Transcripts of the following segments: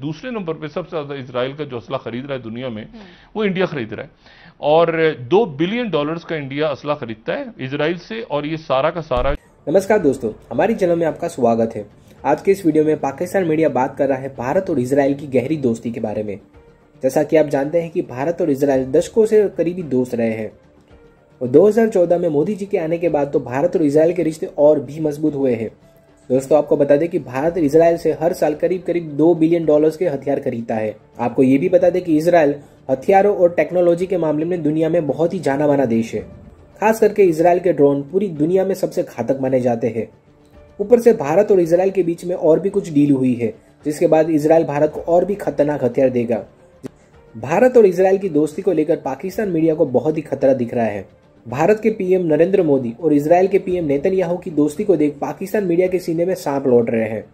दूसरे नंबर पे सबसे ज्यादा इसराइल का जो असला खरीद रहा है दुनिया में वो इंडिया खरीद रहा है। और $2 बिलियन का इंडिया असला खरीदता है इसराइल से, और ये सारा का सारा। नमस्कार दोस्तों, हमारी चैनल में आपका स्वागत है। आज के इस वीडियो में पाकिस्तान मीडिया बात कर रहा है भारत और इजराइल की गहरी दोस्ती के बारे में। जैसा कि आप जानते हैं कि भारत और इजराइल दशकों से करीबी दोस्त रहे हैं और 2014 में मोदी जी के आने के बाद तो भारत और इजराइल के रिश्ते और भी मजबूत हुए हैं। दोस्तों, आपको बता दें कि भारत इजराइल से हर साल करीब करीब $2 बिलियन के हथियार खरीदता है। आपको ये भी बता दें कि इजराइल हथियारों और टेक्नोलॉजी के मामले में दुनिया में बहुत ही जाना माना देश है। खास करके इजराइल के ड्रोन पूरी दुनिया में सबसे घातक माने जाते हैं। ऊपर से भारत और इजराइल के बीच में और भी कुछ डील हुई है, जिसके बाद इजराइल भारत को और भी खतरनाक हथियार देगा। भारत और इजराइल की दोस्ती को लेकर पाकिस्तान मीडिया को बहुत ही खतरा दिख रहा है। भारत के पीएम नरेंद्र मोदी और इजराइल के पीएम नेतन्याहू की दोस्ती को देख पाकिस्तान मीडिया के सीने में सांप लौट रहे हैं।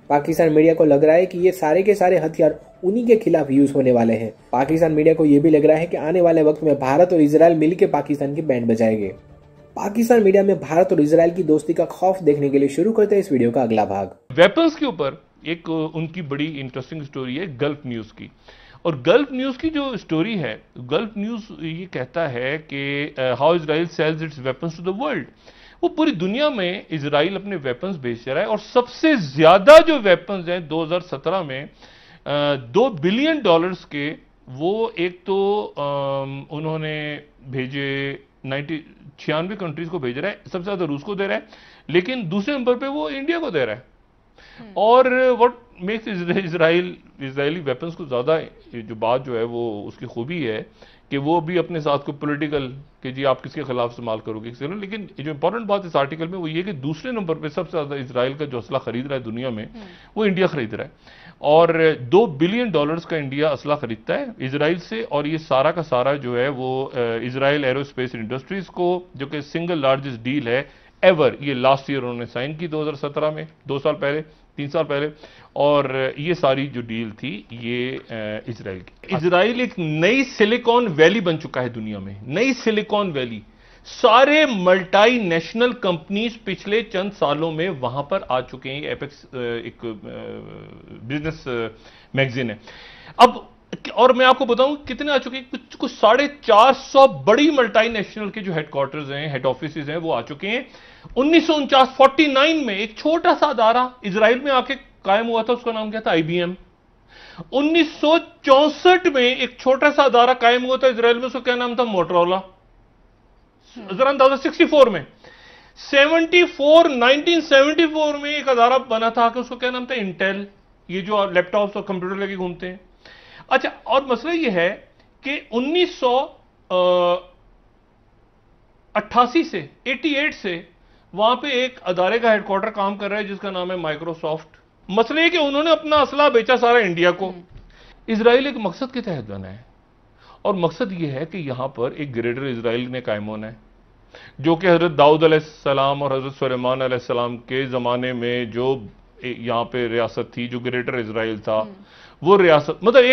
पाकिस्तान मीडिया को लग रहा है कि ये सारे के सारे हथियार उन्हीं के खिलाफ यूज होने वाले हैं। पाकिस्तान मीडिया को यह भी लग रहा है कि आने वाले वक्त में भारत और इजराइल मिलकर पाकिस्तान की बैंड बजाएंगे। पाकिस्तान मीडिया में भारत और इजराइल की दोस्ती का खौफ देखने के लिए शुरू करते हैं इस वीडियो का अगला भाग। वेपन्स के ऊपर एक उनकी बड़ी इंटरेस्टिंग स्टोरी है गल्फ न्यूज की। और गल्फ न्यूज की जो स्टोरी है, गल्फ न्यूज ये कहता है कि how Israel sells its weapons to the world. वो पूरी दुनिया में इजराइल अपने वेपन्स बेच रहा है, और सबसे ज्यादा जो वेपन्स हैं 2017 में $2 बिलियन के, वो एक तो उन्होंने भेजे 96 कंट्रीज को भेज रहा है, सबसे ज्यादा रूस को दे रहा है, लेकिन दूसरे नंबर पे वो इंडिया को दे रहा है। और व्हाट मेक्स इजरायली वेपन्स को ज्यादा, जो बात जो है वो उसकी खूबी है कि वो भी अपने साथ को पॉलिटिकल कि जी आप किसके खिलाफ इस्तेमाल करोगे, लेकिन जो इंपॉर्टेंट बात इस आर्टिकल में वो ये कि दूसरे नंबर पे सबसे ज्यादा इसराइल का जो असला खरीद रहा है दुनिया में वो इंडिया खरीद रहा है। और $2 बिलियन का इंडिया असला खरीदता है इसराइल से, और ये सारा का सारा जो है वो इसराइल एरोस्पेस इंडस्ट्रीज को, जो कि सिंगल लार्जेस्ट डील है एवर, ये लास्ट ईयर उन्होंने साइन की 2017 में, 2 साल पहले, 3 साल पहले। और ये सारी जो डील थी ये इसराइल की। इसराइल एक नई सिलिकॉन वैली बन चुका है दुनिया में, नई सिलिकॉन वैली। सारे मल्टी नेशनल कंपनीज पिछले चंद सालों में वहां पर आ चुके हैं। एपेक्स एक बिजनेस मैगजीन है। अब और मैं आपको बताऊं कितने आ चुके हैं, कुछ 450 बड़ी मल्टीनेशनल के जो हेडक्वार्टर्स हैं, हेड ऑफिसेज हैं, वो आ चुके हैं। 1949 में एक छोटा सा अदारा इजराइल में आके कायम हुआ था, उसका नाम क्या था, IBM। 1964 में एक छोटा सा अदारा कायम हुआ था इजराइल में, उसका क्या नाम था, मोटरोला। जरा अंदाजा 64 में 1974 में एक अदारा बना था कि उसका क्या नाम था, इंटेल। ये जो लैपटॉप्स और कंप्यूटर लेके घूमते हैं। अच्छा, और मसला यह है कि 1988 से 88 से वहां पे एक अदारे का हेडक्वार्टर काम कर रहा है जिसका नाम है माइक्रोसॉफ्ट। मसला यह कि उन्होंने अपना असला बेचा सारा इंडिया को। इसराइल एक मकसद के तहत बना है, और मकसद यह है कि यहां पर एक ग्रेटर इसराइल ने कायम होना है, जो कि हजरत दाऊद अलैहिस्सलाम और हजरत सुलेमान अलैहिस्सलाम के जमाने में जो यहां पे रियासत थी, जो ग्रेटर इसराइल था, वो रियासत मतलब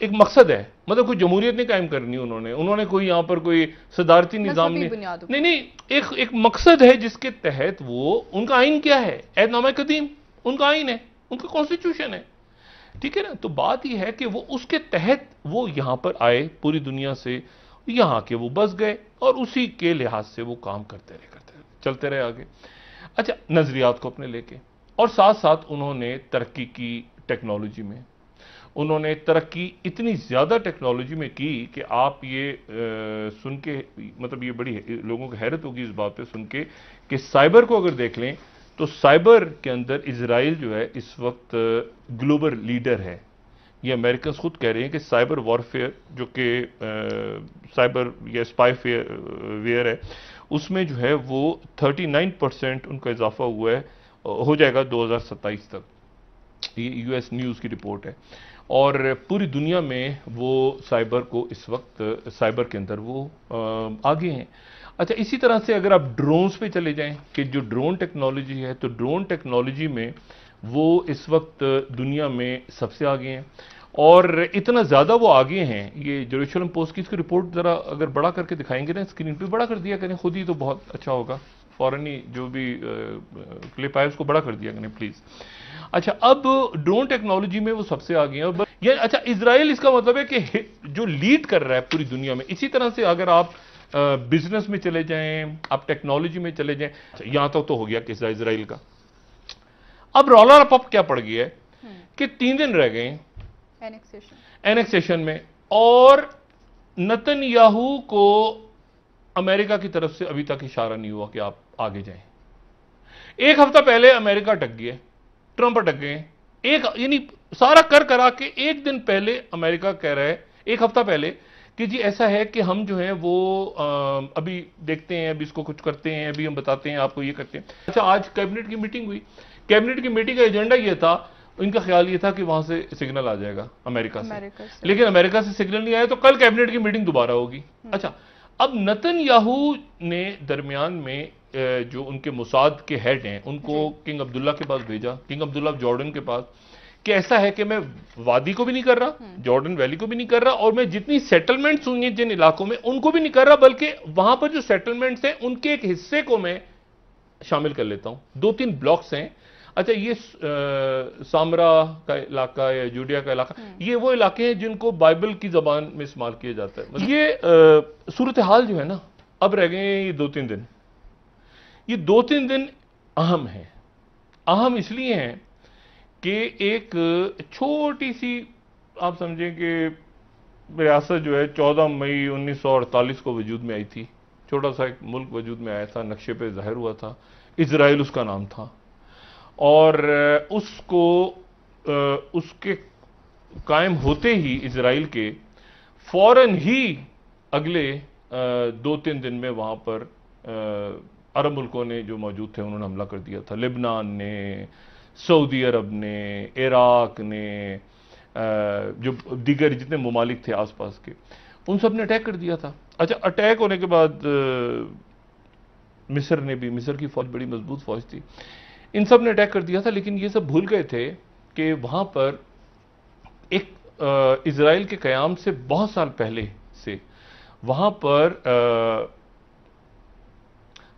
एक मकसद है। मतलब कोई जमहूरियत नहीं कायम करनी उन्होंने कोई यहां पर कोई सदारती निजाम नहीं, एक मकसद है जिसके तहत वो, उनका आइन क्या है, ऐहदनामा कदीम उनका आइन है, उनका कॉन्स्टिट्यूशन है, ठीक है ना। तो बात यह है कि वो उसके तहत वो यहां पर आए, पूरी दुनिया से यहां के वो बस गए, और उसी के लिहाज से वो काम करते रहे चलते रहे आगे। अच्छा, नजरियात को अपने लेके, और साथ साथ उन्होंने तरक्की की टेक्नोलॉजी में, उन्होंने तरक्की इतनी ज्यादा टेक्नोलॉजी में की कि आप ये सुन के, मतलब ये बड़ी लोगों को हैरत होगी इस बात पे सुन के कि साइबर को अगर देख लें तो साइबर के अंदर इसराइल जो है इस वक्त ग्लोबल लीडर है। ये अमेरिकन खुद कह रहे हैं कि साइबर वॉरफेयर, जो कि साइबर या स्पाई वेयर है, उसमें जो है वो 39% उनका इजाफा हुआ है, हो जाएगा 2027 तक। ये US न्यूज़ की रिपोर्ट है। और पूरी दुनिया में वो साइबर को इस वक्त, साइबर के अंदर वो आगे हैं। अच्छा, इसी तरह से अगर आप ड्रोन्स पे चले जाएं कि जो ड्रोन टेक्नोलॉजी है, तो ड्रोन टेक्नोलॉजी में वो इस वक्त दुनिया में सबसे आगे हैं, और इतना ज़्यादा वो आगे हैं। ये जेरूसलम पोस्ट की इसकी रिपोर्ट ज़रा अगर बड़ा करके दिखाएंगे ना, स्क्रीन पे बड़ा कर दिया करें खुद ही, तो बहुत अच्छा होगा फौरन ही जो भी क्लिप आया उसको बड़ा कर दिया करें प्लीज। अच्छा, अब ड्रोन टेक्नोलॉजी में वो सबसे आगे हैं। और ये अच्छा, इजराइल इसका मतलब है कि जो लीड कर रहा है पूरी दुनिया में। इसी तरह से अगर आप बिजनेस में चले जाएं, आप टेक्नोलॉजी में चले जाएं, यहां तक तो हो गया किस्सा इजराइल का। अब रौला रपप क्या पड़ गया है कि 3 दिन रह गए एनेक्सेशन में, और नेतन्याहू को अमेरिका की तरफ से अभी तक इशारा नहीं हुआ कि आप आगे जाएं। एक हफ्ता पहले अमेरिका अटक गया, ट्रंप अटक गए। एक यानी सारा कर करा के एक दिन पहले अमेरिका कह रहा है, एक हफ्ता पहले, कि जी ऐसा है कि हम जो है वो अभी देखते हैं, अभी इसको कुछ करते हैं, अभी हम बताते हैं आपको, ये करते हैं। अच्छा, आज कैबिनेट की मीटिंग हुई। कैबिनेट की मीटिंग का एजेंडा ये था, इनका ख्याल ये था कि वहां से सिग्नल आ जाएगा अमेरिका से। लेकिन अमेरिका से सिग्नल नहीं आया, तो कल कैबिनेट की मीटिंग दोबारा होगी। अच्छा, अब नेतन्याहू ने दरमियान में जो उनके मुसाद के हेड हैं उनको किंग अब्दुल्ला के पास भेजा, किंग अब्दुल्ला जॉर्डन के पास, कि ऐसा है कि मैं वादी को भी नहीं कर रहा, जॉर्डन वैली को भी नहीं कर रहा, और मैं जितनी सेटलमेंट्स हुई हैं जिन इलाकों में उनको भी नहीं कर रहा, बल्कि वहां पर जो सेटलमेंट्स हैं उनके एक हिस्से को मैं शामिल कर लेता हूं। 2-3 ब्लॉक्स हैं। अच्छा, ये सामरा का इलाका या जूडिया का इलाका, ये वो इलाके हैं जिनको बाइबल की जबान में इस्तेमाल किया जाता है। ये सूरत हाल जो है ना, अब रह गए हैं ये 2-3 दिन। ये 2-3 दिन अहम हैं। अहम इसलिए हैं कि एक छोटी सी, आप समझें कि रियासत जो है 14 मई 1948 को वजूद में आई थी। छोटा सा एक मुल्क वजूद में आया था, नक्शे पे जाहिर हुआ था, इजराइल उसका नाम था। और उसको उसके कायम होते ही इजराइल के फौरन ही अगले 2-3 दिन में वहां पर अरब मुल्कों ने जो मौजूद थे उन्होंने हमला कर दिया था। लेबनान ने, सऊदी अरब ने, इराक ने, जो दीगर जितने ममालिक थे आसपास के, उन सब ने अटैक कर दिया था। अच्छा, अटैक होने के बाद मिस्र ने भी, मिस्र की फौज बड़ी मजबूत फौज थी, इन सब ने अटैक कर दिया था। लेकिन ये सब भूल गए थे कि वहां पर एक इजराइल के कयाम से बहुत साल पहले से वहां पर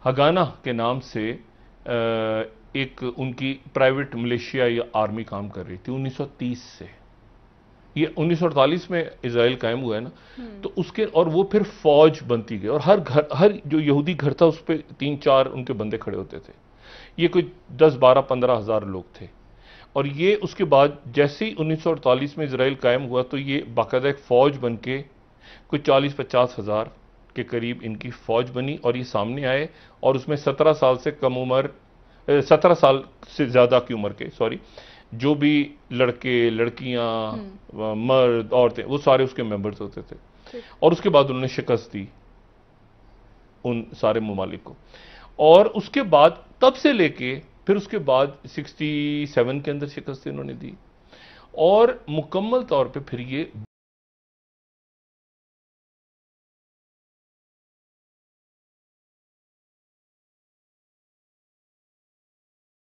हगाना के नाम से एक उनकी प्राइवेट मलेशिया या आर्मी काम कर रही थी 1930 से। ये 1948 में इजराइल कायम हुआ है ना, तो उसके, और वो फिर फौज बनती गई, और हर घर, हर जो यहूदी घर था उस पर 3-4 उनके बंदे खड़े होते थे। ये कोई 10-12-15 हज़ार लोग थे। और ये उसके बाद जैसे ही 1948 में इजराइल कायम हुआ तो ये बाकायदा एक फौज बन के कोई 40-50 हज़ार के करीब इनकी फौज बनी, और ये सामने आए, और उसमें 17 साल से कम उम्र, 17 साल से ज्यादा की उम्र के, सॉरी, जो भी लड़के, लड़कियां, मर्द, औरतें, वो सारे उसके मेंबर्स होते थे। और उसके बाद उन्होंने शिकस्त दी उन सारे ममालिक को। और उसके बाद तब से लेके फिर उसके बाद 67 के अंदर शिकस्त इन्होंने दी, और मुकम्मल तौर पे फिर ये